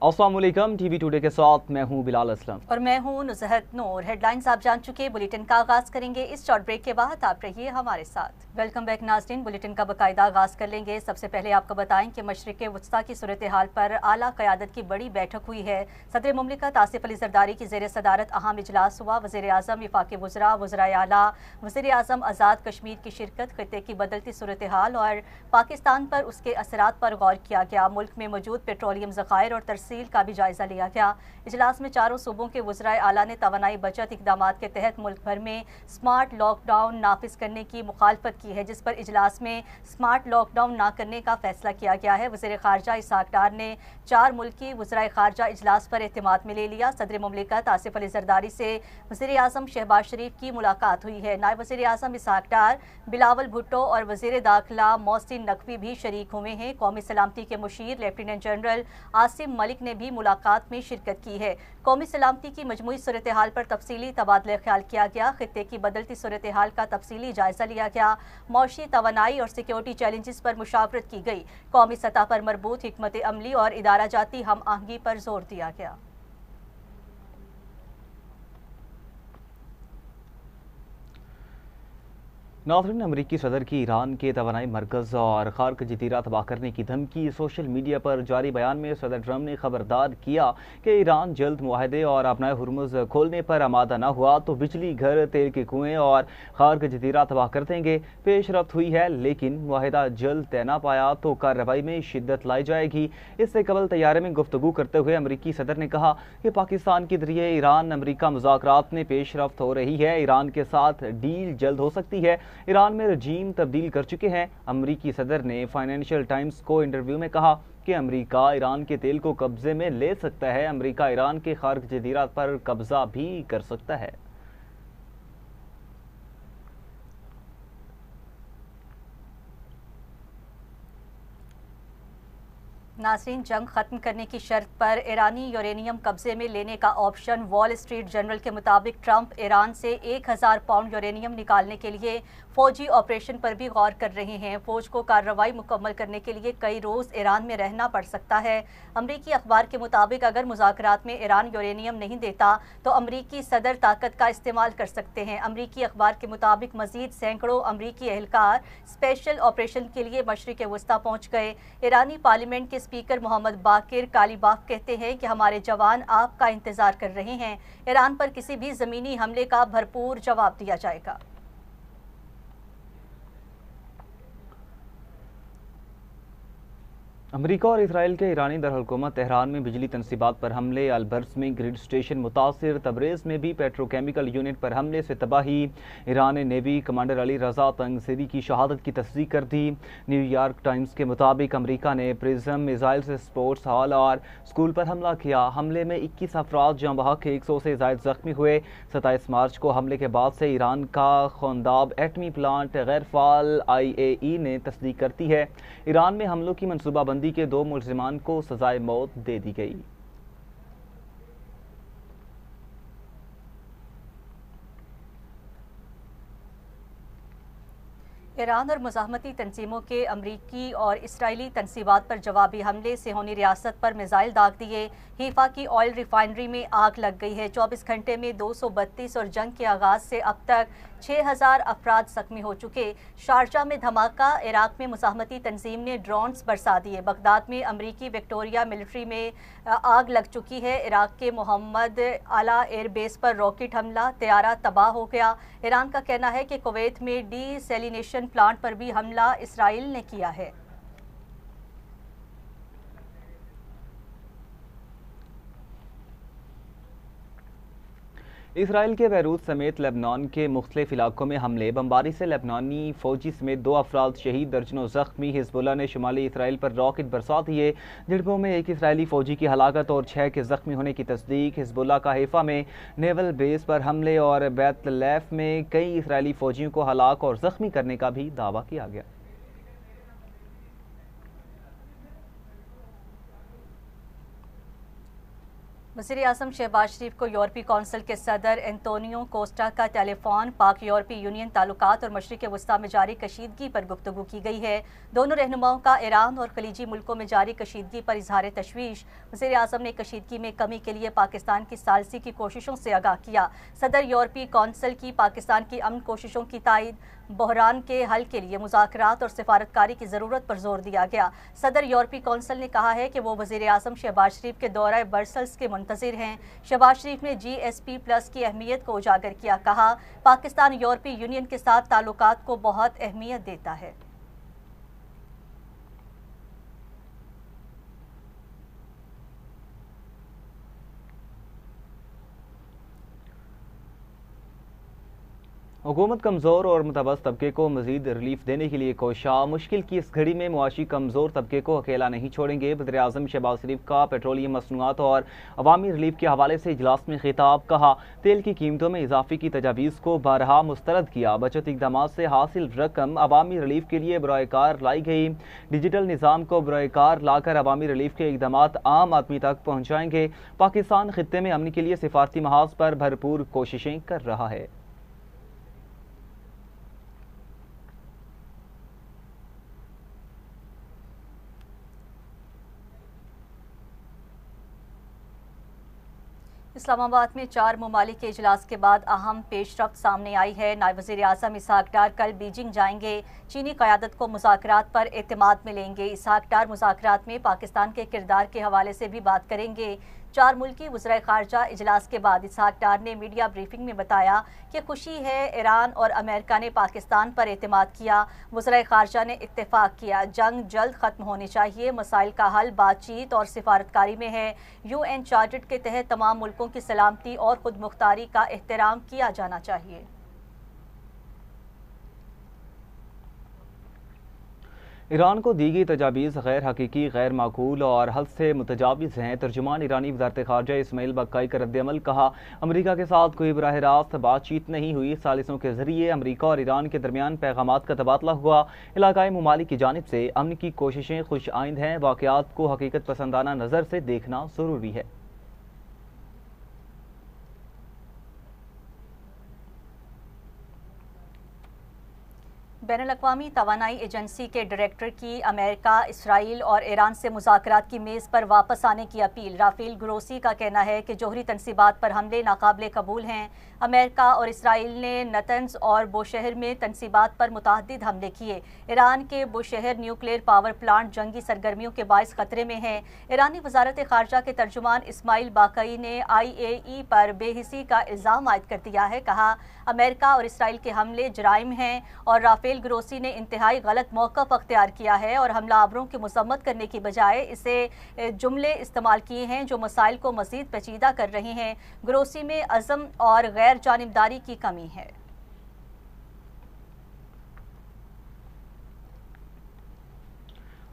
अस्सलाम वालेकुम। TV today के साथ मैं हूं बिलाल असलम और मैं हूं नुज़हत नूर। हेडलाइंस आप जान चुके, बुलेटिन का आगाज करेंगे इस शॉर्ट ब्रेक के बाद। आप रहिए हमारे साथ। वेलकम बैक नाज़रीन, बुलेटिन का बाकायदा आगाज कर लेंगे। सबसे पहले आपको बताएं कि मशरिक़ वस्ता की सूरत हाल पर आला क़यादत की बड़ी बैठक हुई है। सदर मुमलिकत आसिफ अली ज़रदारी की ज़ेर सदारत अहम इजलास हुआ। वज़ीर आज़म, वफाकी वज़रा, वज़राए आला, वज़ीर आज़म आज़ाद कश्मीर की शिरकत, खित्ते की बदलती सूरत हाल और पाकिस्तान पर उसके असरात पर गौर किया गया। मुल्क में मौजूद पेट्रोलियम ज़खायर और तरसील का भी जायज़ा लिया गया। इजलास में चारों सूबों के वज़राए आला ने तवानाई बचत इक़दामात के तहत मुल्क भर में स्मार्ट लॉकडाउन नाफिज करने की मुखालफत की है, जिस पर इजलास में स्मार्ट लॉकडाउन ना करने का फैसला किया गया है। वज़ीर ख़ारजा इसहाक़ डार ने 4 मुल्की वज़राए ख़ारजा इजलास पर एतमाद में ले लिया। सदर मुमलिकत आसिफ अली ज़रदारी से वज़ीर आज़म शहबाज शरीफ की मुलाकात हुई है। नायब वज़ीर आज़म इसहाक़ डार, बिलावल भुट्टो और वज़ीर दाखिला मोहसिन नकवी भी शरीक हुए हैं। कौमी सलामती के मुशीर लेफ्टिनेंट जनरल आसिम मलिक ने भी मुलाकात में शिरकत की है। कौमी सलामती की मजमूई सूरत हाल पर तफसीली तबादला ख्याल किया गया। खित्ते की बदलती सूरत हाल का तफसीली जायजा लिया गया। मौशी तवानाई और सिक्योरिटी चैलेंजेस पर मुशावरत की गई। कौमी सतह पर मरबूत हिकमत अमली और इदारा जाती हम आहंगी पर जोर दिया गया। नाज़रीन, अमरीकी सदर की ईरान के तवानाई मरकज़ और खार्क जजीरा तबाह करने की धमकी। सोशल मीडिया पर जारी बयान में सदर ट्रम्प ने खबरदार किया कि ईरान जल्द मुआहदे और अपना हुर्मुज़ खोलने पर आमादा न हुआ तो बिजली, घर, तेल के कुएँ और खार्क जजीरा तबाह कर देंगे। पेशरफ्त हुई है, लेकिन मुआहदा जल्द तय न पाया तो कार्रवाई में शिद्दत लाई जाएगी। इससे कबल तैयारे में गुफ्तगू करते हुए अमरीकी सदर ने कहा कि पाकिस्तान के जरिए ईरान अमरीका मुज़ाकरात में पेशरफ्त हो रही है। ईरान के साथ डील जल्द हो सकती है। ईरान में रजीम तब्दील कर चुके हैं। अमरीकी सदर ने फाइनेंशियल टाइम्स को इंटरव्यू में कहा कि अमरीका ईरान के तेल को कब्जे में ले सकता है। अमरीका ईरान के खार्क जजीरा पर कब्जा भी कर सकता है। नाज़रीन, जंग ख़त्म करने की शर्त पर ईरानी यूरेनियम कब्जे में लेने का ऑप्शन। वॉल स्ट्रीट जर्नल के मुताबिक ट्रंप ईरान से 1000 पाउंड यूरेनियम निकालने के लिए फ़ौजी ऑपरेशन पर भी गौर कर रहे हैं। फ़ौज को कार्रवाई मुकम्मल करने के लिए कई रोज़ ईरान में रहना पड़ सकता है। अमरीकी अखबार के मुताबिक अगर मुज़ाकरात में ईरान यूरेनियम नहीं देता तो अमरीकी सदर ताकत का इस्तेमाल कर सकते हैं। अमरीकी अखबार के मुताबिक मज़ीद सैकड़ों अमरीकी एहलकार स्पेशल ऑपरेशन के लिए मशरिक़ वस्ता पहुँच गए। ईरानी पार्लियामेंट के स्पीकर मोहम्मद बाकिर कालीबाफ कहते हैं कि हमारे जवान आपका इंतज़ार कर रहे हैं। ईरान पर किसी भी ज़मीनी हमले का भरपूर जवाब दिया जाएगा। अमरीका और इसराइल के ईरानी दरहुकूमत तेहरान में बिजली तनसीबात पर हमले, अलबर्स में ग्रिड स्टेशन मुतासिर, तबरेज़ में भी पेट्रोकेमिकल यूनिट पर हमले से तबाही। ईरान ने नेवी कमांडर अली रजा तंगसेरी की शहादत की तस्दीक कर दी। न्यूयॉर्क टाइम्स के मुताबिक अमरीका ने प्रिज्म मिसाइल से स्पोर्ट्स हॉल और स्कूल पर हमला किया। हमले में 21 अफराद जहाँ बहक, 100 से ज़ायद जख्मी हुए। 27 मार्च को हमले के बाद से ईरान का खोंदाब एटमी प्लांट गैर फाल IAEA ने तस्दीक करती है। ईरान में हमलों की मनसूबाबंदी के 2 मुलजिमान को सजाए मौत दे दी गई। ईरान और मुज़ाहमती तंजीमों के अमरीकी और इसराइली तनसीबात पर जवाबी हमले से होनी रियासत पर मिसाइल दाग दिए। हीफा की ऑयल रिफाइनरी में आग लग गई है। 24 घंटे में 232 और जंग के आगाज़ से अब तक 6000 अफराद जख्मी हो चुके। शारजा में धमाका, इराक में मुज़ाहमती तंजीम ने ड्रोन्स बरसा दिए। बगदाद में अमरीकी विक्टोरिया मिलिट्री में आग लग चुकी है। इराक के मोहम्मद आला एयरबेस पर रॉकेट हमला, तैयारा तबाह हो गया। ईरान का कहना है कि कुवैत में डीसैलिनेशन प्लांट पर भी हमला इसराइल ने किया है। इसराइल के बैरूत समेत लेबनान के मुख्तलिफ इलाकों में हमले, बमबारी से लेबनानी फौजी समेत 2 अफराद शहीद, दर्जनों जख्मी। हिजबुल्ला ने शुमाली इसराइल पर रॉकेट बरसा दिए। झड़पों में 1 इसराइली फौजी की हलाकत और 6 के जख्मी होने की तस्दीक। हिजबुल्ला का हैफा में नेवल बेस पर हमले और बैतलैफ में कई इसराइली फौजियों को हलाक और जख्मी करने का भी दावा किया गया। वज़ीर आज़म शहबाज शरीफ को यूरोपीय कौंसिल के सदर एंटोनियो कोस्टा का टेलीफोन पाक यूरोपीय यूनियन ताल्लुकात और मशरिक़ वस्ता में जारी कशीदगी पर गुफ्तगू की गई है। दोनों रहनुमाओं का ईरान और खलीजी मुल्कों में जारी कशीदगी पर इजहार तशवीश। वज़ीर आज़म ने कशीदगी में कमी के लिए पाकिस्तान की सालसी की कोशिशों से आगाह किया। सदर यूरोपीय कौंसिल की पाकिस्तान की अमन कोशिशों की तायद, बहरान के हल के लिए मुज़ाकरात और सिफारतकारी की ज़रूरत पर जोर दिया गया। सदर यूरोपीय कौंसिल ने कहा है कि वो वज़ीर आज़म शहबाज शरीफ के दौरा ब्रसल्स के मुंतज़िर हैं। शहबाज शरीफ ने GSP+ की अहमियत को उजागर किया। कहा, पाकिस्तान यूरोपीय यूनियन के साथ ताल्लुकात को बहुत अहमियत देता है। हुकूमत कमज़ोर और मुतवस्सित तबके को मज़ीद रिलीफ देने के लिए कोशा। मुश्किल की इस घड़ी में मुआशी कमज़ोर तबके को अकेला नहीं छोड़ेंगे। वज़ीर आज़म शहबाज शरीफ का पेट्रोलियम मसनूआत और अवामी रिलीफ के हवाले से इजलास में खिताब। कहा, तेल की कीमतों में इजाफे की तजावीज़ को बारहा मुस्तरद किया। बचत इक़दामात से हासिल रकम अवामी रिलीफ के लिए बरोएकार लाई गई। डिजिटल निज़ाम को बरोएकार लाकर अवामी रिलीफ के इक़दामात आम आदमी तक पहुँचाएंगे। पाकिस्तान खित्ते में अमन के लिए सिफारती महाज पर भरपूर कोशिशें कर रहा है। इस्लामाबाद में 4 ममालिक के इजलास के बाद अहम पेशरफ्त सामने आई है। नायब वज़ीर आज़म इसहाक डार कल बीजिंग जाएंगे। चीनी क़यादत को मुज़ाकरात पर एतमाद मिलेंगे। इसहाक डार मुज़ाकरात में पाकिस्तान के किरदार के हवाले से भी बात करेंगे। 4 मुल्की वज़ीर ख़ारजा इजलास के बाद इसहाक डार ने मीडिया ब्रीफिंग में बताया कि खुशी है, ईरान और अमेरिका ने पाकिस्तान पर एतमाद किया। वज़ीर ख़ारजा ने इत्तेफाक किया, जंग जल्द ख़त्म होनी चाहिए। मसाइल का हल बातचीत और सिफारतकारी में है। UN चार्टर के तहत तमाम मुल्कों की सलामती और खुद मुख्तारी का एहतराम किया जाना चाहिए। ईरान को दी गई तजावीज़ गैर हकीकी, गैर माकूल और हद से मुतजाविज़ हैं। तर्जुमान ईरानी वज़ारत ख़ारजा इस्माइल बक्काई का रद्द-ए-अमल। कहा, अमरीका के साथ कोई बराह रास्त बातचीत नहीं हुई। सालिसों के ज़रिए अमरीका और ईरान के दरमियान पैगामात का तबादला हुआ। इलाकाई ममालिक की जानिब से अमन की कोशिशें खुश आइंद हैं। वाक़यात को हकीकत पसंदाना नज़र से देखना ज़रूरी है। बैनुल-अक़वामी तवानाई एजेंसी के डायरेक्टर की अमेरिका, इसराइल और ईरान से मुज़ाकरात की मेज़ पर वापस आने की अपील। राफेल ग्रोसी का कहना है कि जोहरी तनसीबात पर हमले नाकाबिले कबूल हैं। अमेरिका और इसराइल ने नतंज और बुशहर में तनसीबात पर मुतअद्दिद हमले किए। ईरान के बुशहर न्यूक्लियर पावर प्लांट जंगी सरगर्मियों के बाइस खतरे में है। ईरानी वज़ारत ख़ारजा के तर्जुमान इस्माइल बाकाई ने IAEA पर बेहिसी का इल्ज़ाम आयद कर दिया है। कहा, अमेरिका और इसराइल के हमले जराइम हैं और राफेल ग्रोसी ने इंतहाई गलत मौक़िफ़ अख्तियार किया है और हमलावरों की मज़म्मत करने की बजाय इसे जुमले इस्तेमाल किए हैं जो मसाइल को मज़ीद पेचीदा कर रहे हैं। ग्रोसी में अज़म और गैर जानिबदारी की कमी है।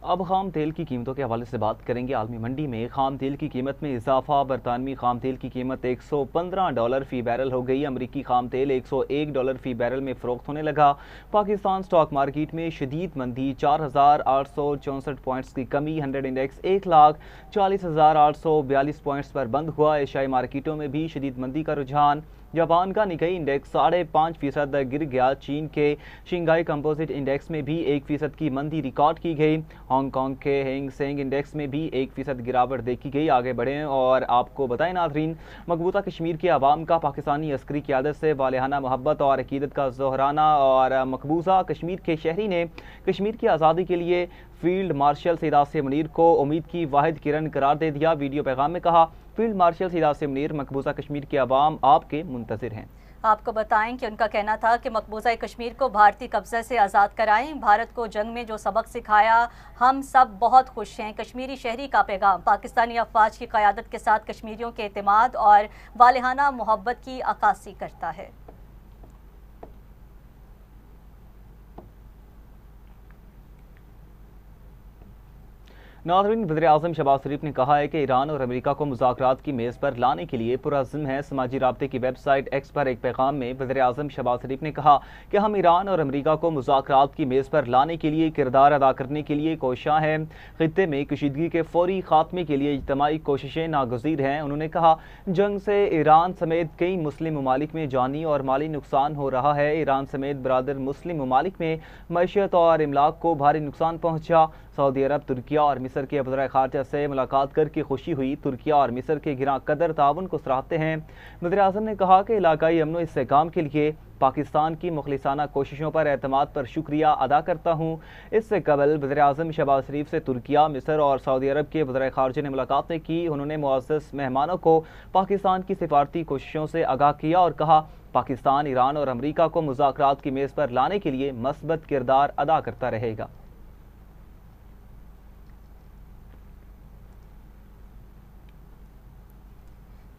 अब खाम तेल की कीमतों के हवाले से बात करेंगे। आलमी मंडी में खाम तेल की कीमत में इजाफा। बरतानवी खाम तेल की कीमत $115 फ़ी बैरल हो गई। अमरीकी खाम तेल $101 फ़ी बैरल में फ़रोख्त होने लगा। पाकिस्तान स्टॉक मार्केट में शदीद मंदी। 4,864 पॉइंट्स की कमी। 100 इंडेक्स 1,40,842 पॉइंट्स पर बंद हुआ। एशियाई मार्केटों में भी शदीद मंदी का रुझान। जापान का निकाई इंडेक्स 5.5% गिर गया। चीन के शंघाई कंपोजिट इंडेक्स में भी 1% की मंदी रिकॉर्ड की गई। हांगकांग के हैंग सेंग इंडेक्स में भी 1% गिरावट देखी गई। आगे बढ़ें और आपको बताएं नाज़रीन, मकबूजा कश्मीर के अवाम का पाकिस्तानी अस्करी क़यादत से वालिहाना मोहब्बत और अकीदत का ज़ोहराना। और मकबूजा कश्मीर के शहरी ने कश्मीर की आज़ादी के लिए फील्ड मार्शल सैयद आसिम मुनीर को उम्मीद की वाहिद किरण करार दे दिया। वीडियो पैगाम में कहा, फील्ड मार्शल सैयद आसिम मुनीर, मकबूजा कश्मीर के अवाम आपके मुंतज़िर हैं। आपको बताएं कि उनका कहना था कि मकबूजा कश्मीर को भारतीय कब्जे से आज़ाद कराएं। भारत को जंग में जो सबक सिखाया, हम सब बहुत खुश हैं। कश्मीरी शहरी का पैगाम पाकिस्तानी अफवाज की क़यादत के साथ कश्मीरियों के एतमाद और वालिहाना मोहब्बत की अक्कासी करता है। नाज़रीन, वज़ीर-ए-आज़म शहबाज शरीफ ने कहा है कि ईरान और अमेरिका को मुज़ाकरात की मेज़ पर लाने के लिए पुरअज़्म है। समाजी राब्ते की वेबसाइट एक्स पर एक पैगाम में वज़ीर-ए-आज़म शहबाज शरीफ ने कहा कि हम ईरान और अमेरिका को मुज़ाकरात की मेज़ पर लाने के लिए किरदार अदा करने के लिए कोशां हैं। ख़ित्ते में कशीदगी के फौरी खात्मे के लिए इज्तमाई कोशिशें नागज़ीर हैं। उन्होंने कहा, जंग से ईरान समेत कई मुस्लिम ममालिक में जानी और माली नुकसान हो रहा है। ईरान समेत बरादर मुस्लिम ममालिक में मईशत और इमलाक को भारी नुकसान पहुँचा। सऊदी अरब, तुर्किया और मिस्र के वज़ीर ख़ारजा से मुलाकात करके खुशी हुई। तुर्किया और मिस्र के गिरां कदर ताउन को सराहते हैं। वज़ीर-ए-आज़म ने कहा कि इलाकाई अमन व इस्तेहकाम के लिए पाकिस्तान की मुखलिसाना कोशिशों पर एतमाद पर शुक्रिया अदा करता हूँ। इससे कबल वज़ीर-ए-आज़म शहबाज शरीफ से तुर्किया, मिस्र और सऊदी अरब के वज़ीर ख़ारजा ने मुलाकातें की। उन्होंने मुअज़्ज़ज़ मेहमानों को पाकिस्तान की सिफारती कोशिशों से आगाह किया और कहा, पाकिस्तान ईरान और अमेरिका को मुज़ाकरात की मेज़ पर लाने के लिए मस्बत किरदार अदा करता रहेगा।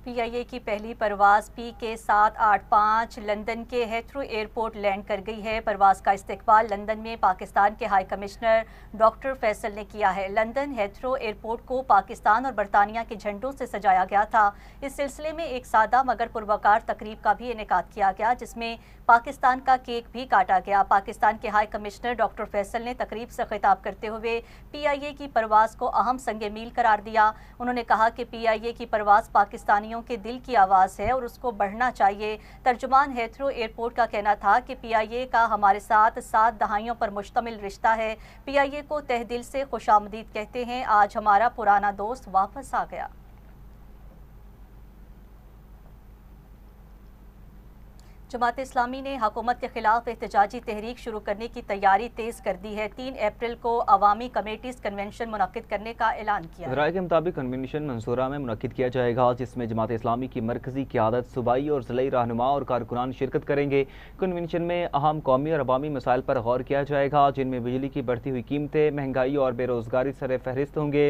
PIA की पहली परवाज़ PK785 लंदन के हेथ्रो एयरपोर्ट लैंड कर गई है। परवाज़ का इस्तकबाल लंदन में पाकिस्तान के हाई कमिश्नर डॉक्टर फैसल ने किया है। लंदन हेथ्रो एयरपोर्ट को पाकिस्तान और बरतानिया के झंडों से सजाया गया था। इस सिलसिले में एक सादा मगर पुरवकार तकरीब का भी इनेकाद किया गया, जिसमें पाकिस्तान का केक भी काटा गया। पाकिस्तान के हाई कमिश्नर डॉक्टर फैसल ने तकरीब से खिताब करते हुए PIA की परवाज़ को अहम संगे मील करार दिया। उन्होंने कहा कि PIA की परवाज़ पाकिस्तानियों के दिल की आवाज़ है और उसको बढ़ना चाहिए। तर्जुमान हेथ्रो एयरपोर्ट का कहना था कि PIA का हमारे साथ 7 दहाइयों पर मुश्तमिल रिश्ता है। PIA को तहे दिल से खुशामदीद कहते हैं। आज हमारा पुराना दोस्त वापस आ गया। जमात इस्लामी ने हुकूमत के खिलाफ एहतजाजी तहरीक शुरू करने की तैयारी तेज कर दी है। 3 अप्रैल को अवामी कमेटीज कन्वेंशन मुनक्किद करने का ऐलान किया है। राय के मुताबिक कन्वेंशन मंसूरा में मुनक्किद किया जाएगा, जिसमें जमात इस्लामी की मरकजी क़यादत, सूबाई और ज़िलाई रहनुमा और कारकुनान शिरकत करेंगे। कन्वेंशन में अहम कौमी और अवामी मसाइल पर गौर किया जाएगा, जिनमें बिजली की बढ़ती हुई कीमतें, महंगाई और बेरोज़गारी सर फहरिस्त होंगे।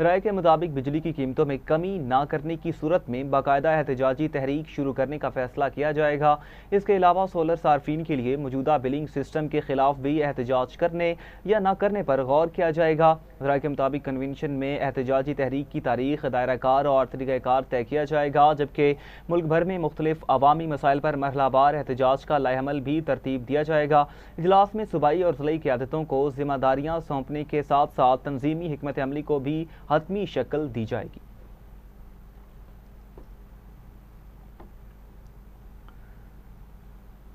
राय के मुताबिक बिजली की कीमतों में कमी न करने की सूरत में बाकायदा एहतजाजी तहरीक शुरू करने का फैसला किया जाएगा। इसके अलावा सोलर सार्फिन के लिए मौजूदा बिलिंग सिस्टम के खिलाफ भी एहतजाज करने या न करने पर गौर किया जाएगा। राय के मुताबिक कन्वेंशन में एहतजाजी तहरीक की तारीख, दायरा कार और तरीक़ाकार तय किया जाएगा, जबकि मुल्क भर में मुख्तलिफ अवामी मसाइल पर मरहलावार एहतजाज का लाएअमल भी तरतीब दिया जाएगा। इजलास में सूबाई और ज़िलाई क़यादतों को जिम्मेदारियाँ सौंपने के साथ साथ तंजीमी हिकमत अमली को भी हतमी शक्ल दी जाएगी।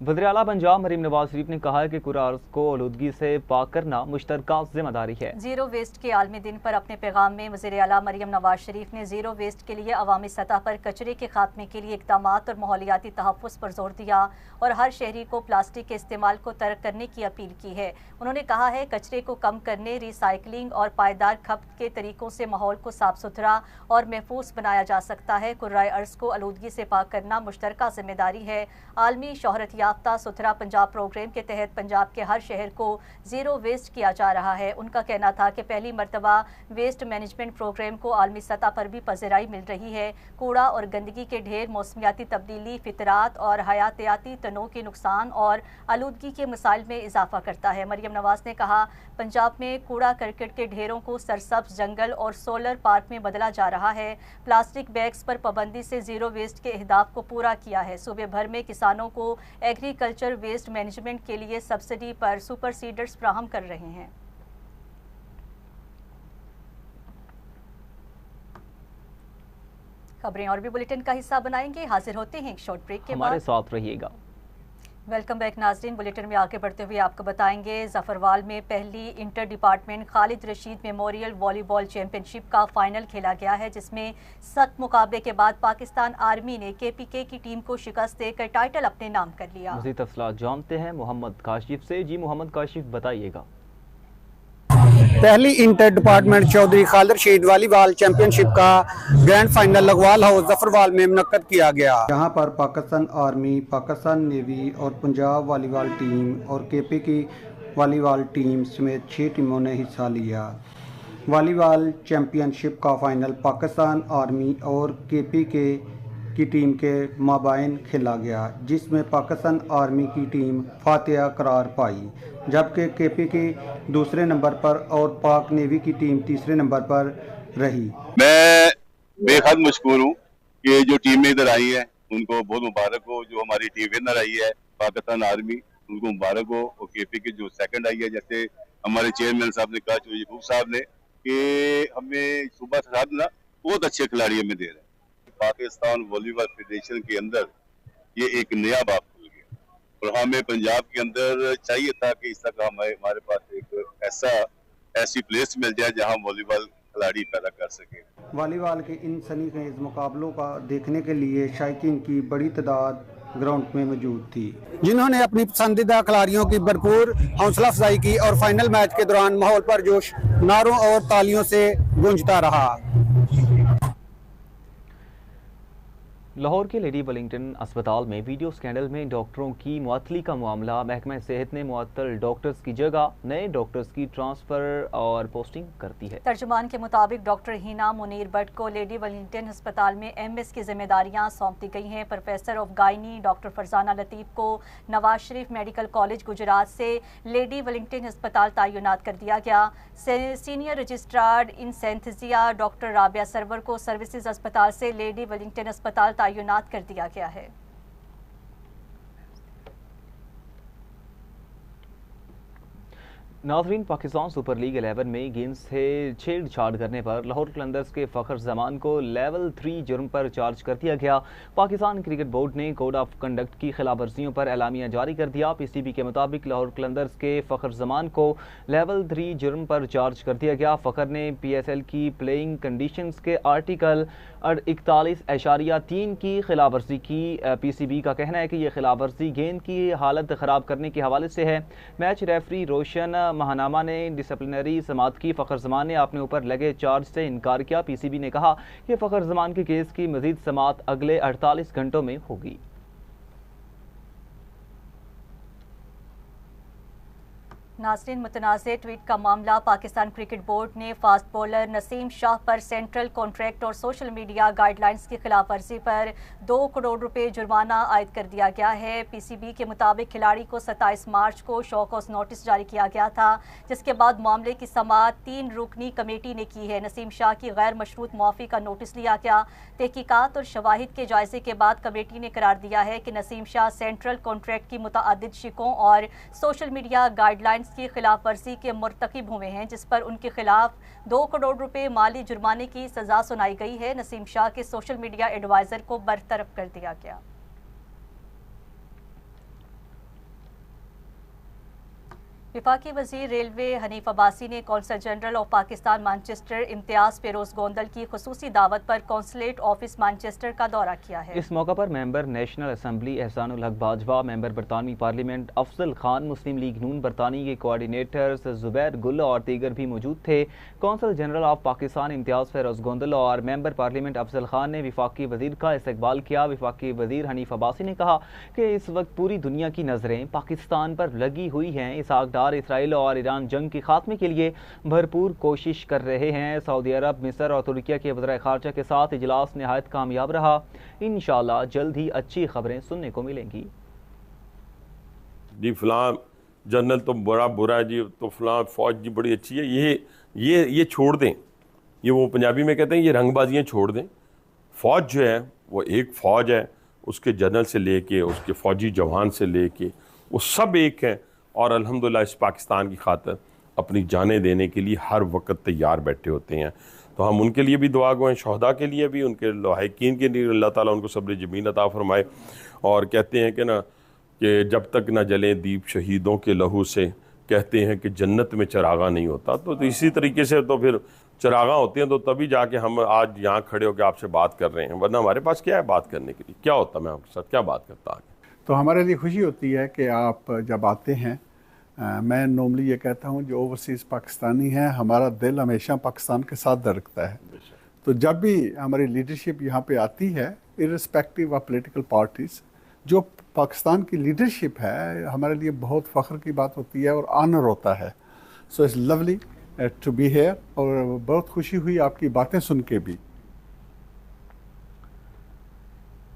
वज़ीर आला पंजाब मरीम नवाज शरीफ ने कहा है कि कुरान अर्ज़ को आलूदगी से पाक करना मुश्तरका जिम्मेदारी है। ज़ीरो वेस्ट के आलमी दिन पर अपने पैगाम में वज़ीर आला मरीम नवाज शरीफ ने ज़ीरो वेस्ट के लिए अवामी सतह पर कचरे के खात्मे के लिए इक़दामात और माहौलियाती तहफ़्फ़ुज़ पर जोर दिया और हर शहरी को प्लास्टिक के इस्तेमाल को तर्क करने की अपील की है। उन्होंने कहा है, कचरे को कम करने, रिसाइकलिंग और पायदार खपत के तरीकों से माहौल को साफ सुथरा और महफूज बनाया जा सकता है। कुरान अर्ज़ को आलूदगी से पाक करना मुश्तरका जिम्मेदारी है। आलमी शोहरत याफ्ता सुथरा पंजाब प्रोग्राम के तहत पंजाब के हर शहर को ज़ीरो वेस्ट किया जा रहा है। उनका कहना था कि पहली मरतबा वेस्ट मैनेजमेंट प्रोग्राम को आलमी सतह पर भी पज़राई मिल रही है। कूड़ा और गंदगी के ढेर मौसमियाती तब्दीली, फितरात और हयातियाती तनों के नुकसान और आलूदगी के मसाइल में इजाफा करता है। मरियम नवाज ने कहा, पंजाब में कूड़ा करकट के ढेरों को सरसब्ज जंगल और सोलर पार्क में बदला जा रहा है। प्लास्टिक बैग्स पर पाबंदी से ज़ीरो वेस्ट के अहदाफ को पूरा किया है। सूबे भर में किसानों को एग्रीकल्चर वेस्ट मैनेजमेंट के लिए सब्सिडी पर सुपर सीडर्स फ्राहम कर रहे हैं। खबरें और भी बुलेटिन का हिस्सा बनाएंगे। हाजिर होते हैं एक शॉर्ट ब्रेक के बाद। हमारे साथ रहिएगा। वेलकम बैक नाज़रीन। बुलेटिन में आगे बढ़ते हुए आपको बताएंगे, ज़फरवाल में पहली inter department Khalid Rashid memorial volleyball championship का फाइनल खेला गया है, जिसमें सख्त मुकाबले के बाद पाकिस्तान आर्मी ने KPK की टीम को शिकस्त देकर टाइटल अपने नाम कर लिया। मज़ीद तफसीलात जानते हैं मोहम्मद काशिफ से। जी मोहम्मद काशिफ, बताइएगा। पहली inter department Chaudhry Khalid Rashid volleyball championship का grand final Lagwal house Zafarwal में मुनक्कद किया गया। यहाँ पर पाकिस्तान आर्मी, पाकिस्तान नेवी और पंजाब वॉलीबॉल टीम और KPK वॉलीबॉल टीम समेत 6 टीमों ने हिस्सा लिया। वॉलीबॉल चैंपियनशिप का फाइनल पाकिस्तान आर्मी और KPK की टीम के माबाइन खेला गया, जिसमें पाकिस्तान आर्मी की टीम फातिहा करार पाई, जबकि केपी की दूसरे नंबर पर और पाक नेवी की टीम तीसरे नंबर पर रही। मैं बेहद मशकूर हूँ कि जो टीमें इधर आई हैं उनको बहुत मुबारक हो। जो हमारी टीम विनर आई है पाकिस्तान आर्मी, उनको मुबारक हो। और केपी की जो सेकंड आई है, जैसे हमारे चेयरमैन साहब ने कहा, यकूब साहब ने, कि हमें सुबह साहब ना बहुत अच्छे खिलाड़ी हमें दे रहे हैं। पाकिस्तान वॉलीबॉल फेडरेशन के अंदर ये एक नया बाब खुल गया और हमें पंजाब के अंदर चाहिए था कि इस तरह हमारे पास एक ऐसी प्लेस मिल जाए जहाँ वॉलीबॉल खिलाड़ी पैदा कर सके। वॉलीबॉल के इन सनसनीखेज मुकाबलों का देखने के लिए शायकीन की बड़ी तादाद ग्राउंड में मौजूद थी, जिन्होंने अपनी पसंदीदा खिलाड़ियों की भरपूर हौसला अफजाई की और फाइनल मैच के दौरान माहौल पर जोश नारों और तालियों से गूंजता रहा। लाहौर के लेडी वेलिंगटन अस्पताल में वीडियो स्कैंडल में डॉक्टरों की मुअत्तली का मामला, महकमा सेहत ने मुअत्तल डॉक्टर्स की जगह नए डॉक्टर्स की ट्रांसफ़र और पोस्टिंग करती है। तर्जुमान के मुताबिक डॉक्टर हीना मुनीर भट्ट को लेडी वेलिंगटन अस्पताल में एमएस की जिम्मेदारियां सौंप दी गई हैं। Professor of gynae doctor Farzana Latif को नवाज शरीफ मेडिकल कॉलेज गुजरात से लेडी वेलिंगटन अस्पताल तैनात कर दिया गया। Senior registrar anaesthesia doctor Rabia Sarwar को सर्विसेज अस्पताल से लेडी वेलिंगटन अस्पताल तैनात कर दिया गया है। नाज़रीन, पाकिस्तान सुपर लीग 11 में गेंद से छेड़छाड़ करने पर लाहौर कलंदर्स के फ़खर जमान को लेवल 3 जुर्म पर चार्ज कर दिया गया। पाकिस्तान क्रिकेट बोर्ड ने कोड ऑफ कंडक्ट की खिलाफ वर्जियों पर एलामिया जारी कर दिया। पीसीबी के मुताबिक लाहौर कलंदर्स के फ़खर जमान को लेवल 3 जुर्म पर चार्ज कर दिया गया। फ़खर ने PSL की प्लेइंग कंडीशंस के आर्टिकल 41.3 की खिलाफ वर्जी की। पीसीबी का कहना है कि यह खिलाफ वर्जी गेंद की हालत ख़राब करने के हवाले से है। मैच रेफरी रोशन महानामा ने डिसिप्लिनरी समात की। फ़खर जमान ने अपने ऊपर लगे चार्ज से इनकार किया। पीसीबी ने कहा कि फ़खर जमान के केस की मजीद समात अगले 48 घंटों में होगी। नाज़रीन, मुतनाज़े ट्वीट का मामला, पाकिस्तान क्रिकेट बोर्ड ने फास्ट बॉलर नसीम शाह पर सेंट्रल कॉन्ट्रैक्ट और सोशल मीडिया गाइडलाइंस की खिलाफ वर्जी पर 2 करोड़ रुपए जुर्माना आयद कर दिया गया है। पीसीबी के मुताबिक खिलाड़ी को 27 मार्च को शो कॉज नोटिस जारी किया गया था, जिसके बाद मामले की समाअत 3 रुकनी कमेटी ने की है। नसीम शाह की गैर मशरूत मुआफ़ी का नोटिस लिया गया। तहकीकात और शवाहिद के जायजे के बाद कमेटी ने करार दिया है कि नसीम शाह सेंट्रल कॉन्ट्रैक्ट की मुतअद्दिद शिकों और सोशल मीडिया गाइडलाइंस की खिलाफ वर्जी के मुर्तकिब हुए हैं, जिस पर उनके खिलाफ 2 करोड़ रुपए माली जुर्माने की सजा सुनाई गई है। नसीम शाह के सोशल मीडिया एडवाइजर को बरतरफ कर दिया गया। वफाकी वज़ीर रेलवे हनीफ अब्बासी ने consul general of Pakistan Manchester Imtiaz Feroz Gondal की खुसूसी दावत पर कौंसलेट ऑफिस मैनचेस्टर का दौरा किया है। इस मौका पर मेंबर नेशनल असम्बली एहसानुल हक बाजवा, मेंबर बरतानवी पार्लियामेंट अफजल खान, मुस्लिम लीग नून बरतानी के कोऑर्डिनेटर्स जुबैर गुल और दीगर भी मौजूद थे। कौंसल जनरल ऑफ पाकिस्तान इम्तियाज़ फेरोज़ गोंदल और मेंबर पार्लियामेंट अफजल खान ने वफाकी वज़ीर का इस्तकबाल किया। वफाकी वज़ीर हनीफ अब्बासी ने कहा कि इस वक्त पूरी दुनिया की नज़रें पाकिस्तान पर लगी हुई हैं। इसराइल और ईरान जंग के खात्मे के लिए भरपूर कोशिश कर रहे हैं। सऊदी अरब, मिस्र और तुर्की के वज़ीर ख़ारजा के साथ इजलास नहायत कामयाब रहा। इंशाअल्लाह जल्द ही अच्छी खबरें सुनने को मिलेंगी। जी फलां जनरल तो बड़ा बुरा है जी, तो फलां फ़ौज जी बड़ी अच्छी है, ये छोड़ दें। ये वो पंजाबी में कहते हैं ये रंगबाजियाँ छोड़ दें। फ़ौज जो है वो एक फ़ौज है, उसके जनरल से लेके उसके फ़ौजी जवान से लेके वो सब एक हैं और अल्हम्दुलिल्लाह इस पाकिस्तान की खातिर अपनी जानें देने के लिए हर वक्त तैयार बैठे होते हैं। तो हम उनके लिए भी दुआ गो हैं, शहदा के लिए भी, उनके लाहिकीन के लिए अल्लाह ताला उनको सब्र जमीन अता फरमाए। और कहते हैं कि ना कि जब तक ना जलें दीप शहीदों के लहू से, कहते हैं कि जन्नत में चरागा नहीं होता। तो इसी तरीके से तो फिर चरागा होते हैं, तो तभी जाके हम आज यहाँ खड़े होकर आपसे बात कर रहे हैं, वरना हमारे पास क्या है बात करने के लिए, क्या होता मैं आपके साथ क्या बात करता आगे। तो हमारे लिए खुशी होती है कि आप जब आते हैं, मैं नॉर्मली ये कहता हूँ जो ओवरसीज़ पाकिस्तानी है, हमारा दिल हमेशा पाकिस्तान के साथ धड़कता है। तो जब भी हमारी लीडरशिप यहाँ पे आती है, इर्रिस्पेक्टिव ऑफ पॉलिटिकल पार्टीज़, जो पाकिस्तान की लीडरशिप है, हमारे लिए बहुत फ़ख्र की बात होती है और ऑनर होता है। So it's lovely to be here, और बहुत खुशी हुई आपकी बातें सुन के भी।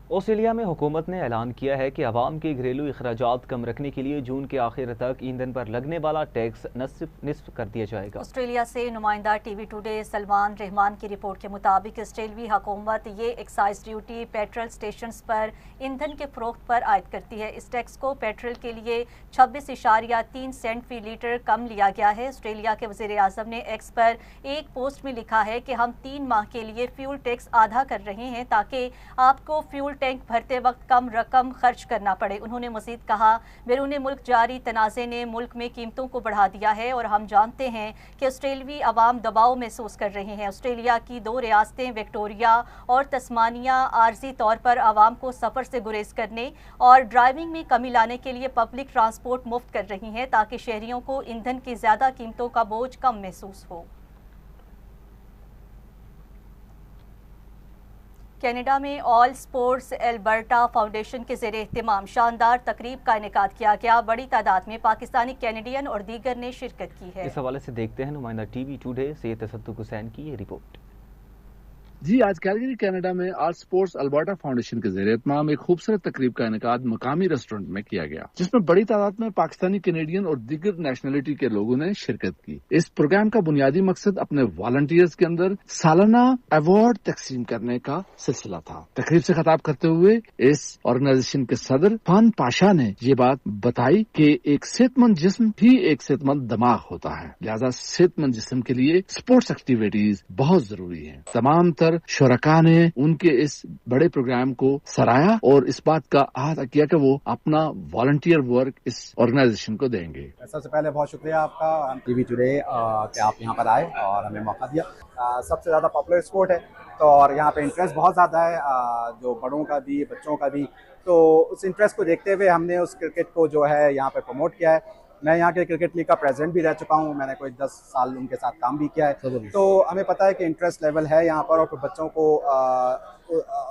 آسٹریلیا میں حکومت نے اعلان کیا ہے کہ عوام کے گھریلو اخراجات کم رکھنے کے لیے جون کے آخر تک ایندھن پر لگنے والا ٹیکس نصف کر دیا جائے گا۔ آسٹریلیا سے نمائندہ ٹی وی ٹوڈے سلمان رحمان کی رپورٹ کے مطابق آسٹریلوی حکومت یہ ایکسائز ڈیوٹی پیٹرول سٹیشنز پر ایندھن کے فروخت پر عائد کرتی ہے۔ اس ٹیکس کو پیٹرول کے لیے 26.3 سینٹ فی لیٹر کم لیا گیا ہے۔ آسٹریلیا کے وزیر اعظم نے ایکس پر ایک پوسٹ میں لکھا ہے کہ ہم 3 ماہ کے لیے فیول ٹیکس آدھا کر رہے ہیں تاکہ آپ کو فیول ٹینک بھرتے وقت کم رقم خرچ کرنا پڑے۔ انہوں نے مزید کہا، بیرون ملک جاری تنازع نے ملک میں قیمتوں کو بڑھا دیا ہے اور ہم جانتے ہیں کہ آسٹریلوی عوام دباؤ محسوس کر رہے ہیں۔ آسٹریلیا کی 2 ریاستیں وکٹوریا اور تسمانیہ عارضی طور پر عوام کو سفر سے گریز کرنے اور ڈرائیونگ میں کمی لانے کے لیے پبلک ٹرانسپورٹ مفت کر رہی ہیں تاکہ شہریوں کو ایندھن کی زیادہ قیمتوں کا بوجھ کم محسوس ہو۔ کینیڈا میں آل سپورٹس البرٹا فاؤنڈیشن کے زیر اہتمام شاندار تقریب کا انعقاد کیا گیا۔ بڑی تعداد میں پاکستانی، کینیڈین اور دیگر نے شرکت کی ہے۔ اس حوالے سے دیکھتے ہیں نمائندہ ٹی وی ٹوڈے سید تصدق حسین کی یہ رپورٹ۔ جی، آج کیلگری کینیڈا میں آل سپورٹس البرٹا فاؤنڈیشن کے زیر اہتمام ایک خوبصورت تقریب کا انعقاد مقامی ریسٹورنٹ میں کیا گیا، جس میں بڑی تعداد میں پاکستانی، کینیڈین اور دیگر نیشنلٹی کے لوگوں نے شرکت کی۔ اس پروگرام کا بنیادی مقصد اپنے والنٹیئرز کے اندر سالانہ ایوارڈ تقسیم کرنے کا سلسلہ تھا۔ تقریب سے خطاب کرتے ہوئے اس آرگنائزیشن کے صدر فان پاشا نے یہ بات بتائی کہ ایک صحت مند جسم ہی ایک صحت مند دماغ ہوتا ہے، لہذا صحت مند جسم کے لیے اسپورٹس ایکٹیویٹیز بہت ضروری ہیں۔ تمام تر شرکا نے ان کے اس بڑے پروگرام کو سراہا اور اس بات کا احاطہ کیا کہ وہ اپنا والنٹیئر ورک اس آرگنائزیشن کو دیں گے۔ سب سے پہلے بہت شکریہ آپ کا ٹی وی ٹوڈے کہ آپ یہاں پر آئے اور ہمیں موقع دیا۔ سب سے زیادہ پاپولر اسپورٹ ہے تو اور یہاں پہ انٹرسٹ بہت زیادہ ہے، جو بڑوں کا بھی بچوں کا بھی، تو اس انٹرسٹ کو دیکھتے ہوئے ہم نے اس کرکٹ کو جو ہے یہاں پہ پروموٹ کیا ہے۔ میں یہاں کے کرکٹ لیگ کا پریزیڈنٹ بھی رہ چکا ہوں، میں نے کوئی 10 سال ان کے ساتھ کام بھی کیا ہے، تو ہمیں پتہ ہے کہ انٹرسٹ لیول ہے یہاں پر، اور پھر بچوں کو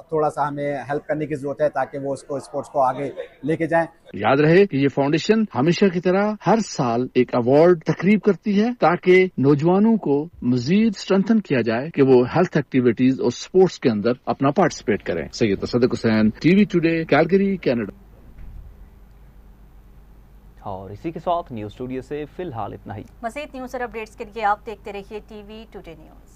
تھوڑا سا ہمیں ہیلپ کرنے کی ضرورت ہے تاکہ وہ اس کو اسپورٹس کو آگے لے کے جائیں۔ یاد رہے کہ یہ فاؤنڈیشن ہمیشہ کی طرح ہر سال ایک ایوارڈ تقریب کرتی ہے تاکہ نوجوانوں کو مزید اسٹرینتھن کیا جائے کہ وہ ہیلتھ ایکٹیویٹیز اور اسپورٹس کے اندر اپنا پارٹیسپیٹ کریں۔ Syed Tasadduq Hussain, T V today, Calgary, Canada. اور اسی کے ساتھ نیوز اسٹوڈیو سے فی الحال اتنا ہی۔ مزید نیوز اور اپڈیٹس کے لیے آپ دیکھتے رہیے ٹی وی ٹوڈے نیوز۔